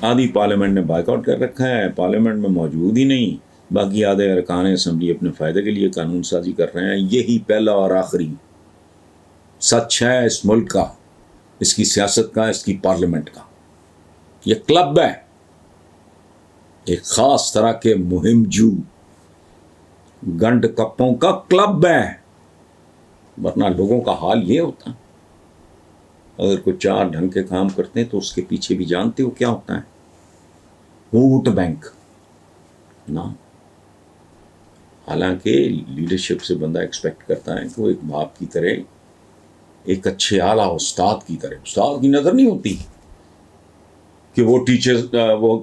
آدھی پارلیمنٹ نے bike out کر رکھا ہے، پارلیمنٹ میں موجود ہی نہیں، باقی آدھے ارکان اسمبلی اپنے فائدے کے لیے قانون سازی کر رہے ہیں۔ یہی پہلا اور آخری سچ ہے اس ملک کا، اس کی سیاست کا، اس کی پارلیمنٹ کا۔ یہ کلب ہے، ایک خاص طرح کے مہم جو گنڈ کپوں کا کلب ہے، ورنہ لوگوں کا حال یہ ہوتا۔ اگر کوئی چار ڈھنگ کے کام کرتے ہیں تو اس کے پیچھے بھی جانتے ہو کیا ہوتا ہے، ووٹ بینک نا۔ حالانکہ لیڈرشپ سے بندہ ایکسپیکٹ کرتا ہے کہ وہ ایک باپ کی طرح، ایک اچھے اعلیٰ استاد کی طرح، استاد کی نظر نہیں ہوتی کہ وہ ٹیچر وہ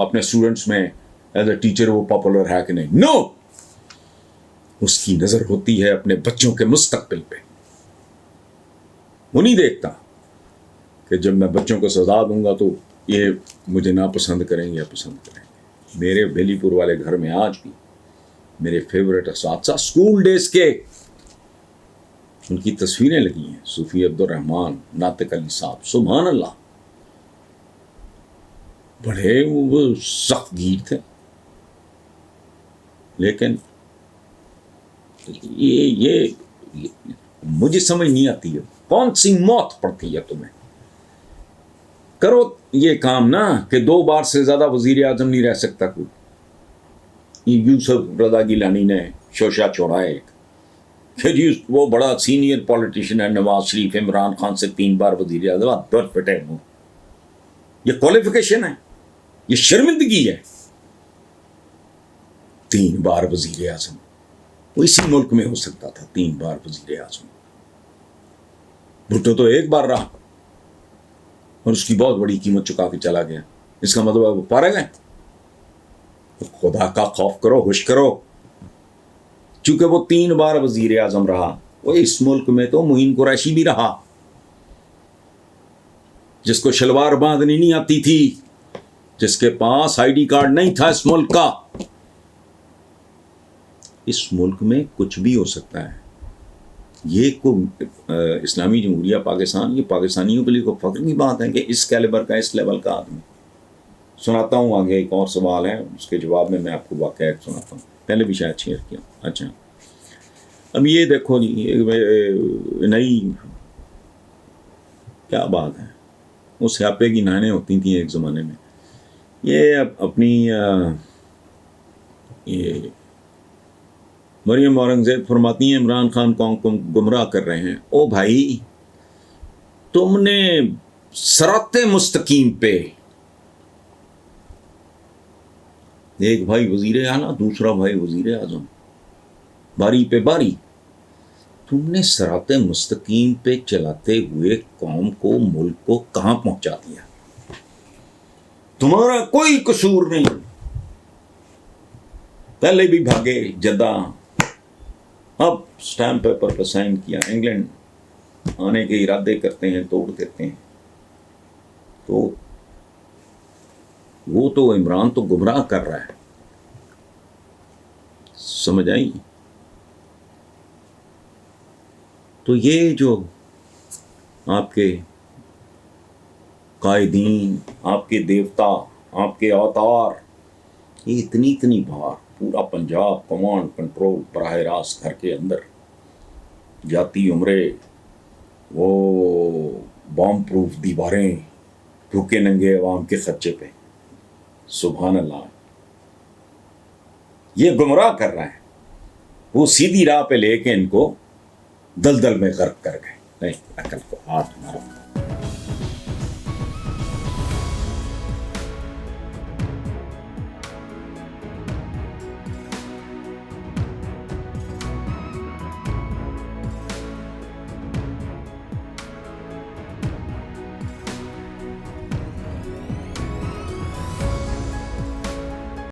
اپنے اسٹوڈنٹس میں ایز اے ٹیچر وہ پاپولر ہے کہ نہیں، نو، اس کی نظر ہوتی ہے اپنے بچوں کے مستقبل پہ۔ وہ نہیں دیکھتا کہ جب میں بچوں کو سزا دوں گا تو یہ مجھے ناپسند کریں گے یا پسند کریں گے۔ میرے بیلی پور والے گھر میں آج بھی میرے فیورٹ اساتذہ اسکول ڈیز کے، ان کی تصویریں لگی ہیں، صوفی عبدالرحمان، ناطق علی صاحب، سبحان اللہ، بڑے وہ سخت گیر تھے، لیکن یہ مجھے سمجھ نہیں آتی ہے کون سی موت پڑتی ہے تمہیں۔ کرو یہ کام نا کہ 2 بار سے زیادہ وزیر اعظم نہیں رہ سکتا کوئی۔ یوسف رضا گیلانی نے شوشہ چھوڑا ہے کہ جی وہ بڑا سینئر پولیٹیشین ہے، نواز شریف عمران خان سے 3 بار وزیر اعظم۔ یہ کوالیفیکیشن ہے، یہ شرمندگی ہے۔ 3 بار وزیر اعظم، وہ اسی ملک میں ہو سکتا تھا 3 بار وزیر اعظم۔ بھٹو تو 1 بار رہا اور اس کی بہت بڑی قیمت چکا کے چلا گیا۔ اس کا مطلب وہ فارغ ہے؟ خدا کا خوف کرو، ہوش کرو۔ چونکہ وہ 3 بار وزیر اعظم رہا، وہ اس ملک میں تو معین قریشی بھی رہا، جس کو شلوار باندھنی نہیں آتی تھی، جس کے پاس آئی ڈی کارڈ نہیں تھا اس ملک کا۔ اس ملک میں کچھ بھی ہو سکتا ہے۔ یہ اسلامی جمہوریہ پاکستان، یہ پاکستانیوں کے لیے کوئی فخر کی بات ہے کہ اس کیلیبر کا، اس لیول کا آدمی۔ سناتا ہوں آگے، ایک اور سوال ہے، اس کے جواب میں آپ کو واقعہ ایک سناتا ہوں، پہلے بھی شاید شیئر کیا۔ اچھا، اب یہ دیکھو جی، نئی کیا بات ہے، وہ سیاپے کی نانیں ہوتی تھیں ایک زمانے میں۔ یہ اپنی یہ مریم اورنگزیب فرماتی ہیں عمران خان کو گمراہ کر رہے ہیں۔ او بھائی، تم نے صراط مستقیم پہ، ایک بھائی وزیر اعلیٰ، دوسرا بھائی وزیر اعظم، باری پہ باری، تم نے صراط مستقیم پہ چلاتے ہوئے قوم کو، ملک کو کہاں پہنچا دیا؟ تمہارا کوئی قصور نہیں۔ پہلے بھی بھاگے جدہ، اب اسٹامپ پیپر پر سائن کیا، انگلینڈ آنے کے ارادے کرتے ہیں، توڑ دیتے ہیں۔ تو وہ تو عمران تو گمراہ کر رہا ہے، سمجھ آئی؟ تو یہ جو آپ کے قائدین، آپ کے دیوتا، آپ کے اوتار، یہ اتنی بھار، پورا پنجاب کمانڈ کنٹرول براہ راست گھر کے اندر، جاتی عمرے، وہ بام پروف دیواریں، بھوکے ننگے عوام کے خرچے پہ، سبحان اللہ۔ یہ گمراہ کر رہا ہے، وہ سیدھی راہ پہ لے کے ان کو دلدل میں غرق کر گئے۔ نہیں، عقل کو ہاتھ مارو۔